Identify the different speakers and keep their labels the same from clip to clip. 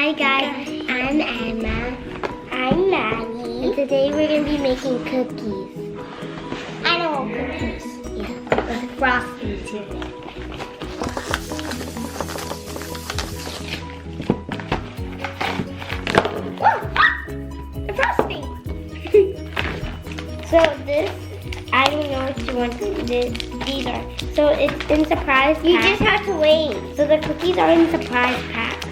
Speaker 1: Hi guys, I'm Emma. I'm Maggie. And today we're going to be making cookies. Animal cookies. Yeah, with frosting to it. The frosting! So this, I don't know what you want these are. So it's in surprise packs. You just have to wait. So the cookies are in surprise packs.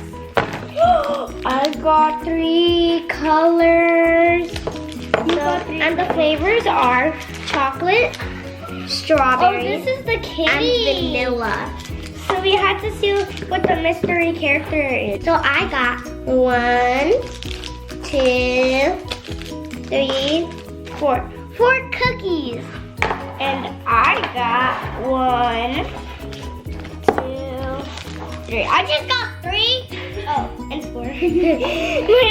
Speaker 1: I got 3 colors. And the flavors are chocolate, strawberry,
Speaker 2: Oh, this is the kitty.
Speaker 1: and vanilla. So we had to see what the mystery character is. So I got 1, 2, 3, 4. 4 cookies. And I got 1, 2, 3. I just got 3. Oh, and 4. My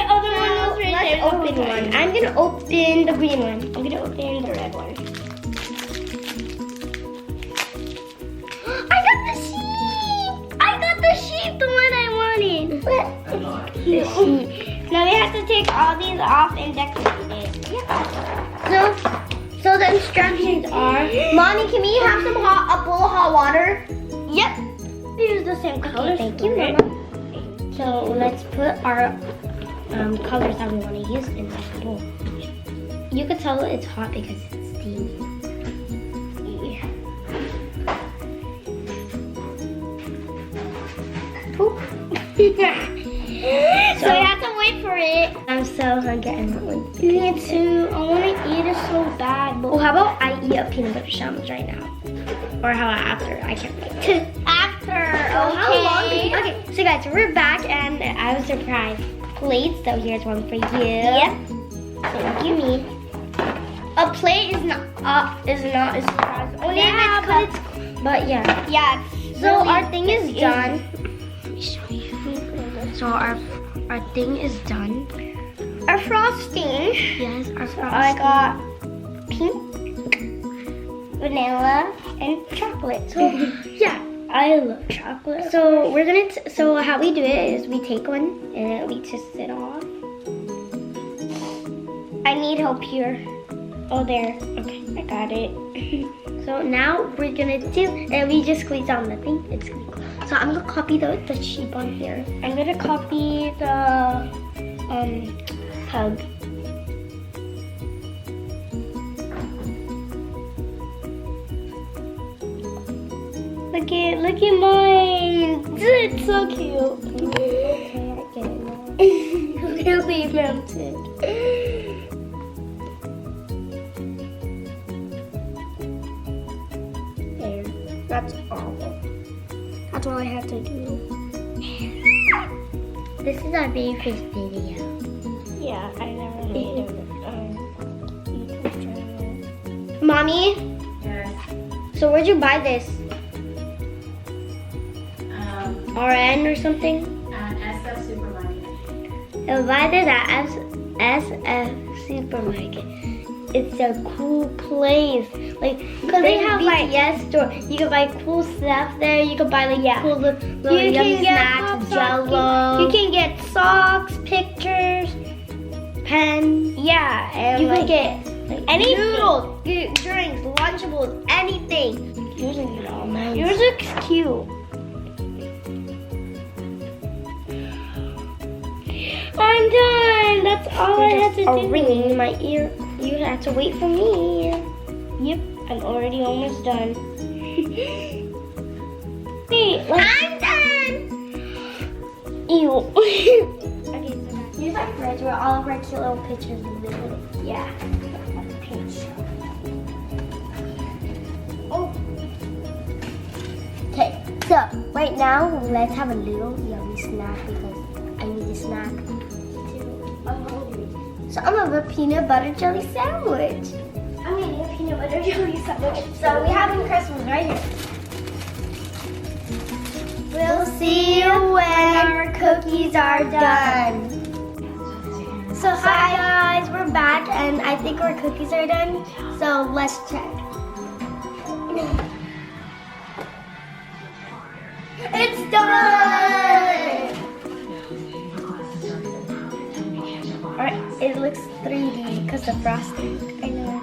Speaker 1: other one was right there. Let's open one. I'm gonna open the green one. I'm gonna open the red one. I got the sheep! I got the sheep, the one I wanted. The sheep. Now we have to take all these off and decorate it. Yeah. So the instructions are, Mommy, can we have some a bowl of hot water? Yep. Use the same color. Okay, thank you, Mama. So let's put our colors that we want to use in this bowl. You can tell it's hot because it's steamy. Yeah. Poop. So I have to wait for it. I'm so hungry. I want one. Me too. I want to eat it so bad. But how about I eat a peanut butter sandwich right now? Or how about after? I can't wait. After. Oh, how long? Okay, so guys, we're back and I was surprised. Plates, so here's one for you. Yep. Thank you, me. A plate is not a surprise. Only if it's cooked. But yeah. Yeah. So really, our thing is done. Let me show you. So our thing is done. Our frosting. Yes, our frosting. I got pink, vanilla, and chocolate. So yeah. I love chocolate. So we're gonna. So how we do it is we take one and we twist it off. I need help here. Oh, there. Okay, I got it. So now we're gonna do, and we just squeeze on the thing. It's really cool. So I'm gonna copy the sheep on here. I'm gonna copy the hug. Look at mine. It's so cute. Okay, I get it now. Really melted. There. That's all. That's all I have to do. This is our very first video. Yeah, I never made a YouTube channel. Mommy?
Speaker 3: Yes.
Speaker 1: So where'd you buy this? RN or something?
Speaker 3: SF Supermarket.
Speaker 1: I'll buy this at SF Supermarket. It's a cool place. Like, cause they have like store. You can buy cool stuff there. You can buy like cool little yummy snacks, Jello. You can get socks, pictures, pens. Yeah, and you can get any noodles, drinks, Lunchables, anything. Yours is all mine. Yours looks cute. I'm done. That's all I had to do. A ringing in my ear. You have to wait for me. Yep, I'm already almost done. Wait, I'm done. Ew. Okay, so here's our fridge where all of our cute little pictures live. Yeah. That's a page. Oh. Okay, so right now let's have a little yummy snack because I need a snack. I'm hungry. So I'm gonna have a peanut butter jelly sandwich. I'm eating a peanut butter jelly sandwich. So we have Christmas right here. We'll see you when our cookies are done. So hi guys, we're back and I think our cookies are done. So let's check. It's done! Or it looks 3D because of frosting. I know.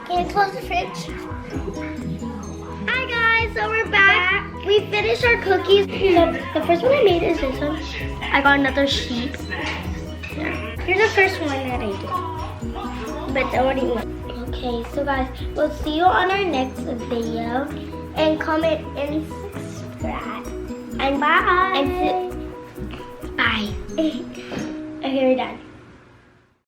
Speaker 1: Can you close the fridge? Hi guys, so we're back. We finished our cookies. So the first one I made is this one. I got another sheet. Yeah. Here's the first one that I did. But the only one. Okay, so guys, we'll see you on our next video. And comment and subscribe. And bye. And bye. Okay, we're done.